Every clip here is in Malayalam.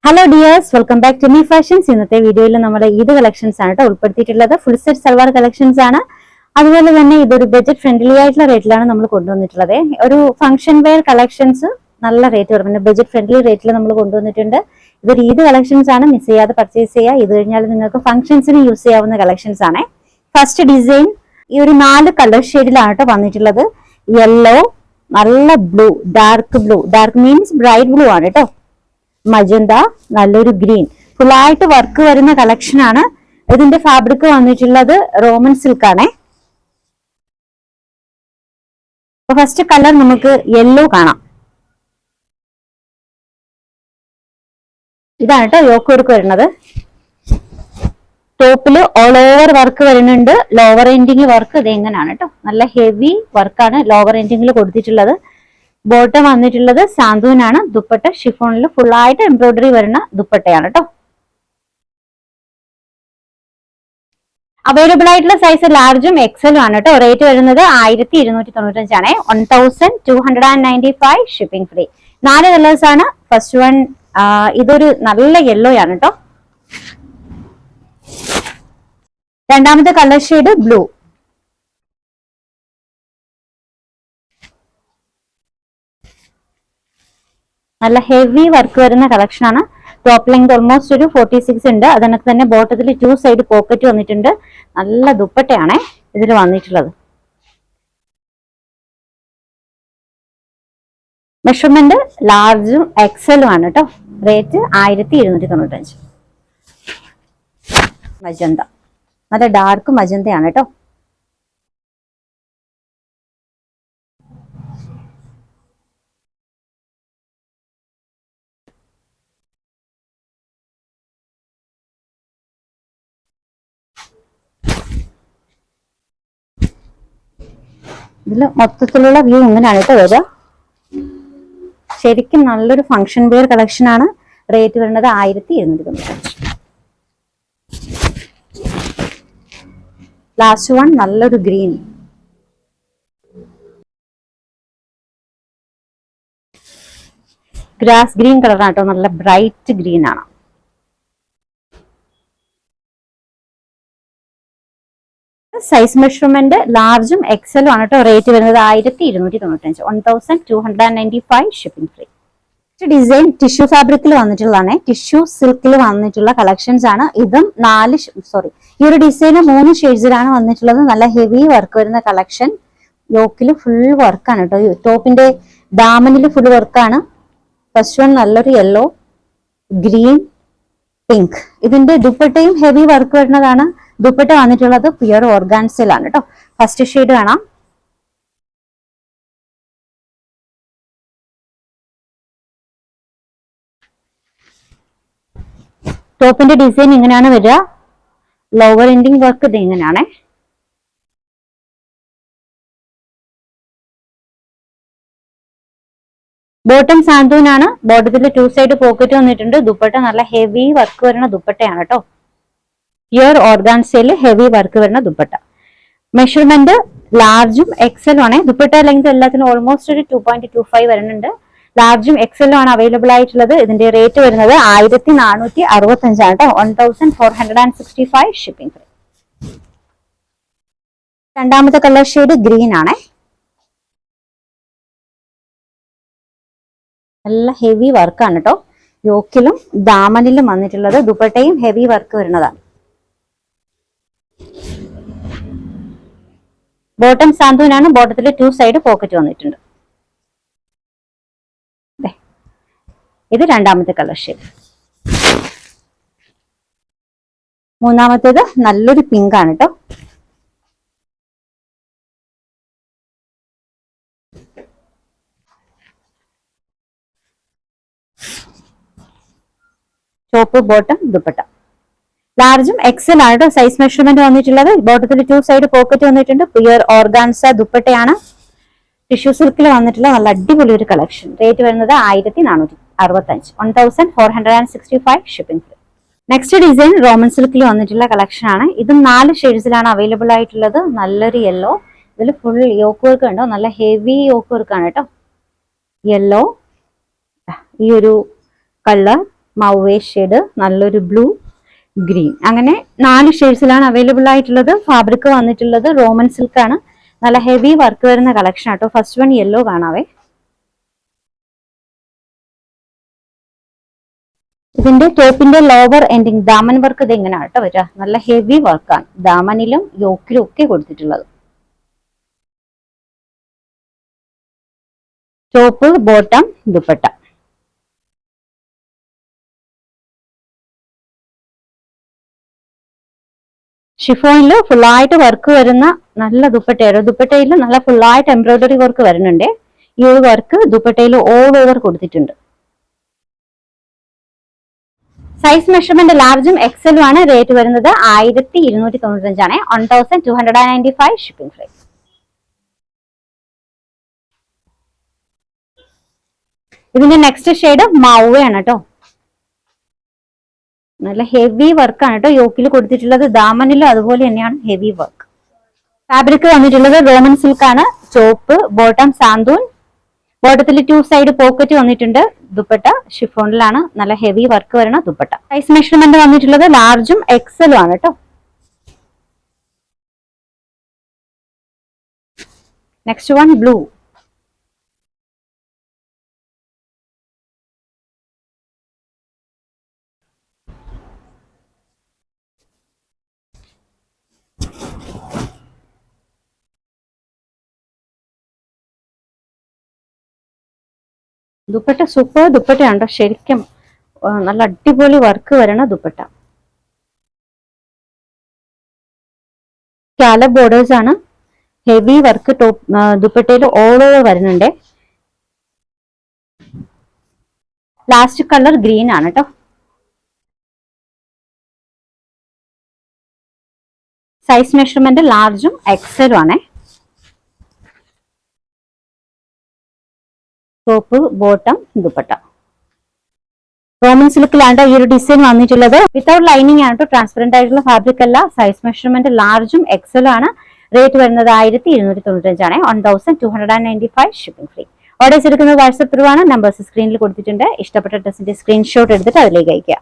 Hello dears, welcome back to Me Fashions. ഇന്നത്തെ വീഡിയോയിൽ നമ്മുടെ ഈദ് കളക്ഷൻസ് ആണ് ഉൾപ്പെടുത്തിയിട്ടുള്ളത്. ഫുൾ സെറ്റ് സൽവാർ കളക്ഷൻസ് ആണ്. അതുപോലെ തന്നെ ഇതൊരു ബഡ്ജറ്റ് ഫ്രണ്ട്ലി ആയിട്ടുള്ള റേറ്റിലാണ് നമ്മൾ കൊണ്ടുവന്നിട്ടുള്ളത്. ഒരു ഫംഗ്ഷൻ വെയർ കളക്ഷൻസ് നല്ല റേറ്റ് കുറവ് ബഡ്ജറ്റ് ഫ്രണ്ട്ലി റേറ്റിൽ നമ്മൾ കൊണ്ടുവന്നിട്ടുണ്ട്. ഇതൊരു ഈദ് കളക്ഷൻസ് ആണ്, മിസ് ചെയ്യാതെ പർച്ചേസ് ചെയ്യുക. ഇത് കഴിഞ്ഞാൽ നിങ്ങൾക്ക് ഫംഗ്ഷൻസിന് യൂസ് ചെയ്യാവുന്ന കളക്ഷൻസ് ആണ്. ഫസ്റ്റ് ഡിസൈൻ ഈ ഒരു 4 കളർ ഷെയ്ഡിലാണ് വന്നിട്ടുള്ളത്. യെല്ലോ, നല്ല blue, dark means bright blue ആണ് കേട്ടോ. മജന്ത, നല്ലൊരു ഗ്രീൻ, ഫുള്ളായിട്ട് വർക്ക് വരുന്ന കളക്ഷൻ ആണ്. ഇതിന്റെ ഫാബ്രിക് വന്നിട്ടുള്ളത് റോമൻ സിൽക്ക് ആണേ. ഫസ്റ്റ് കളർ നമുക്ക് യെല്ലോ കാണാം. ഇതാണ് കേട്ടോ യോക്ക് വർക്ക് വരുന്നത്. ടോപ്പില് ഓൾ ഓവർ വർക്ക് വരുന്നുണ്ട്. ലോവർ എൻഡിങ് വർക്ക് ഇത് എങ്ങനെയാണ് കേട്ടോ, നല്ല ഹെവി വർക്കാണ് ലോവർ എൻഡിങ്ങിൽ കൊടുത്തിട്ടുള്ളത്. ബോട്ടം വന്നിട്ടുള്ളത് സാന്തൂനാണ്. ദുപ്പട്ട ഷിഫോണിൽ ഫുൾ ആയിട്ട് എംബ്രോയിഡറി വരുന്ന ദുപ്പട്ടയാണ് കേട്ടോ. അവൈലബിൾ ആയിട്ടുള്ള സൈസ് ലാർജും എക്സലും ആണ് കേട്ടോ. റേറ്റ് വരുന്നത് 1295 ആണ്. 1295 ഷിപ്പിംഗ് ഫ്രീ. 4 കളേഴ്സ് ആണ്. ഫസ്റ്റ് വൺ ഇതൊരു നല്ല യെല്ലോ ആണ് കേട്ടോ. രണ്ടാമത്തെ കളർ ഷെയ്ഡ് ബ്ലൂ. നല്ല ഹെവി വർക്ക് വരുന്ന കളക്ഷൻ ആണ്. ടോപ്പ് ലെങ്ത് ഓൾമോസ്റ്റ് ഒരു 46 ഉണ്ട്. അതിനകത്ത് തന്നെ ബോട്ടത്തിൽ 2 സൈഡ് പോക്കറ്റ് വന്നിട്ടുണ്ട്. നല്ല ദുപ്പട്ടയാണ് ഇതിൽ വന്നിട്ടുള്ളത്. മെഷർമെന്റ് ലാർജും എക്സലും ആണ് കേട്ടോ. റേറ്റ് 1295. മജന്ത, നല്ല ഡാർക്ക് മജന്തയാണ് കേട്ടോ. ഇതിൽ മൊത്തത്തിലുള്ള വ്യൂ ഇങ്ങനെയാണ് കേട്ടോ വരിക. ശരിക്കും നല്ലൊരു ഫംഗ്ഷൻ വെയർ കളക്ഷൻ ആണ്. റേറ്റ് വരുന്നത് 1295. ലാസ്റ്റ് വൺ നല്ലൊരു ഗ്രീൻ. ഗ്രാസ് ഗ്രീൻ കളറാണ് കേട്ടോ, നല്ല ബ്രൈറ്റ് ഗ്രീൻ ആണ്. സൈസ് മെഷർമെന്റ് ലാർജും എക്സലും ആണ് കേട്ടോ. റേറ്റ് വരുന്നത് 1295. 1295 ഷിപ്പിംഗ് ഫ്രീ. ഡിസൈൻ ടിഷ്യൂ ഫാബ്രിക്കിൽ വന്നിട്ടുള്ളതാണ്. ടിഷ്യൂ സിൽക്കിൽ വന്നിട്ടുള്ള കളക്ഷൻസ് ആണ്. ഇതും ഈ ഒരു ഡിസൈന് 3 ഷെയ്ഡ്സിലാണ് വന്നിട്ടുള്ളത്. നല്ല ഹെവി വർക്ക് വരുന്ന കളക്ഷൻ. യോക്കിൽ ഫുൾ വർക്കാണ് കേട്ടോ. ടോപ്പിന്റെ ദാമനിൽ ഫുൾ വർക്കാണ്. ഫസ്റ്റ് വൺ നല്ലൊരു യെല്ലോ, ഗ്രീൻ, പിങ്ക്. ഇതിന്റെ ദുപ്പട്ടയും ഹെവി വർക്ക് വരുന്നതാണ്. ദുപ്പട്ട വന്നിട്ടുള്ളത് പ്യുർ ഓർഗാൻസിലാണ് കേട്ടോ. ഫസ്റ്റ് ഷെയ്ഡ് കാണാം. ടോപ്പിന്റെ ഡിസൈൻ ഇങ്ങനെയാണ് വരിക. ലോവർ എൻഡിങ് വർക്ക് ഇത് ഇങ്ങനെയാണ്. ബോട്ടം സാന്തൂനാണ്. ബോട്ടത്തിൽ 2 സൈഡ് പോക്കറ്റ് വന്നിട്ടുണ്ട്. ദുപ്പട്ട നല്ല ഹെവി വർക്ക് വരുന്ന ദുപ്പട്ടയാണ് കേട്ടോ. പ്യുർ ഓർഗാൻസയിൽ ഹെവി വർക്ക് വരുന്ന ദുപ്പട്ട. മെഷർമെന്റ് ലാർജും എക്സലും ആണ്. ദുപ്പട്ട ലെങ്ത് എല്ലാത്തിനും ഓൾമോസ്റ്റ് ഒരു 2.25 വരുന്നുണ്ട്. ലാർജും എക്സലും ആണ് അവൈലബിൾ ആയിട്ടുള്ളത്. ഇതിന്റെ റേറ്റ് വരുന്നത് 1465 ആണ് കേട്ടോ. 1465 ഷിപ്പിംഗ് ഫ്രീ. രണ്ടാമത്തെ കളർ ഷെയ്ഡ് ഗ്രീൻ ആണ്. നല്ല ഹെവി വർക്കാണ് കേട്ടോ. യോക്കിലും ദാമനിലും വന്നിട്ടുള്ളത്. ദുപ്പട്ടയും ഹെവി വർക്ക് വരുന്നതാണ്. ബോട്ടം സാന്തൂനാണ്. ബോട്ടത്തിൽ 2 സൈഡ് പോക്കറ്റ് വന്നിട്ടുണ്ട്. ഇത് രണ്ടാമത്തെ കളർ ഷെയ്ഡ്. മൂന്നാമത്തേത് നല്ലൊരു പിങ്ക് ആണ് കേട്ടോ. ചോപ്പ് ബോട്ടം ദുപ്പട്ട. ലാർജും എക്സൽ ആണ് കേട്ടോ. സൈസ് മെഷർമെന്റ് വന്നിട്ടുള്ളത്. ബോട്ടത്തിൽ 2 സൈഡ് പോക്കറ്റ് വന്നിട്ടുണ്ട്. പ്യുർ ഓർഗാൻസ ദുപ്പട്ടയാണ്. ടിഷ്യൂ സിൽക്കിൽ വന്നിട്ടുള്ള നല്ല അടിപൊളി ഒരു കളക്ഷൻ. റേറ്റ് വരുന്നത് 1465. 1465 shipping free. Next design Roman സിൽക്കിൽ വന്നിട്ടുള്ള കളക്ഷൻ ആണ്. ഇതും 4 ഷെയ്ഡ്സിലാണ് അവൈലബിൾ ആയിട്ടുള്ളത്. നല്ലൊരു യെല്ലോ. ഇതിൽ ഫുൾ യോക്ക് വർക്ക് ഉണ്ടോ, നല്ല ഹെവി യോക്ക് വർക്ക് ആണ് കേട്ടോ. യെല്ലോ, ഈ ഒരു കളർ മൗവേ ഷെയ്ഡ്, നല്ലൊരു ബ്ലൂ, ഗ്രീൻ, അങ്ങനെ 4 ഷെയ്ഡ്സിലാണ് അവൈലബിൾ ആയിട്ടുള്ളത്. ഫാബ്രിക് വന്നിട്ടുള്ളത് റോമൻ സിൽക്ക് ആണ്. നല്ല ഹെവി വർക്ക് വരുന്ന കളക്ഷൻ ആട്ടോ. ഫസ്റ്റ് വൺ യെല്ലോ കാണാവേ. ഇതിന്റെ ടോപ്പിന്റെ ലോവർ എൻഡിങ് ദാമൻ വർക്ക് ഇത് എങ്ങനെയാണ് കേട്ടോ വരിക. നല്ല ഹെവി വർക്കാണ് ദാമനിലും യോക്കിലും ഒക്കെ കൊടുത്തിട്ടുള്ളത്. Top, bottom, dupatta. ഷിഫോണിൽ ഫുള്ളായിട്ട് വർക്ക് വരുന്ന നല്ല ദുപ്പട്ടയാണ്. ദുപ്പട്ടയിൽ നല്ല ഫുള്ളായിട്ട് എംബ്രോയിഡറി വർക്ക് വരുന്നുണ്ട്. ഈ ഒരു വർക്ക് ദുപ്പട്ടയിൽ ഓൾ ഓവർ കൊടുത്തിട്ടുണ്ട്. സൈസ് മെഷർമെന്റ് ലാർജും എക്സലും ആണ്. റേറ്റ് വരുന്നത് 1295 ആണ്. 1295 ഷിപ്പിംഗ് ഫ്രീ. ഇതിന്റെ നെക്സ്റ്റ് ഷെയ്ഡ് മൗവ ആണ് കേട്ടോ. നല്ല ഹെവി വർക്കാണ് കേട്ടോ യോക്കിൽ കൊടുത്തിട്ടുള്ളത്. ദാമനിലും അതുപോലെ തന്നെയാണ് ഹെവി വർക്ക്. ഫാബ്രിക് വന്നിട്ടുള്ളത് റോമൻ സിൽക്ക് ആണ്. ചോപ്പ്, ബോട്ടം സാന്തൂൻ, ബോട്ടത്തിൽ 2 സൈഡ് പോക്കറ്റ് വന്നിട്ടുണ്ട്. ദുപ്പട്ട ഷിഫോണിലാണ്. നല്ല ഹെവി വർക്ക് വരുന്ന ദുപ്പട്ട. സൈസ് മെഷർമെന്റ് വന്നിട്ടുള്ളത് ലാർജും എക്സലും ആണ് കേട്ടോ. Next one blue. Dupatta super ദുപ്പട്ടയാണ് കേട്ടോ. ശരിക്കും നല്ല അടിപൊളി വർക്ക് വരണ ദുപ്പട്ട. സ്കാലപ്പ് ബോർഡേഴ്സ് ആണ്. ഹെവി വർക്ക് ടോപ്പ് ദുപ്പട്ടയിൽ ഓൾ ഓവർ വരുന്നുണ്ട്. ലാസ്റ്റ് കളർ ഗ്രീൻ ആണ് കേട്ടോ. സൈസ് മെഷർമെന്റ് ലാർജും എക്സലും ആണ്. Top, bottom, dupatta. റോമൻ സിൽക്കിലാണ് ഈ ഒരു ഡിസൈൻ വന്നിട്ടുള്ളത്. വിത്തൗട്ട് ലൈനിങ് ആണ് കേട്ടോ. ട്രാൻസ്പെറന്റ് ആയിട്ടുള്ള ഫാബ്രിക് അല്ല. സൈസ് മെഷർമെന്റ് ലാർജും എക്സലും ആണ്. റേറ്റ് വരുന്നത് 1295 ആണ്. 1295 ഷിപ്പിംഗ് ഫ്രീ. ഓർഡേഴ്സ് എടുക്കുന്നത് വാട്സ്ആപ്പ് ത്രൂ ആണ്. നമ്പേഴ്സ് സ്ക്രീനിൽ കൊടുത്തിട്ടുണ്ട്. ഇഷ്ടപ്പെട്ട ഡ്രസ്സിന്റെ സ്ക്രീൻഷോട്ട് എടുത്തിട്ട് അതിലേക്ക് അയക്കുക.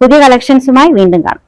പുതിയ കളക്ഷൻസുമായി വീണ്ടും കാണാം.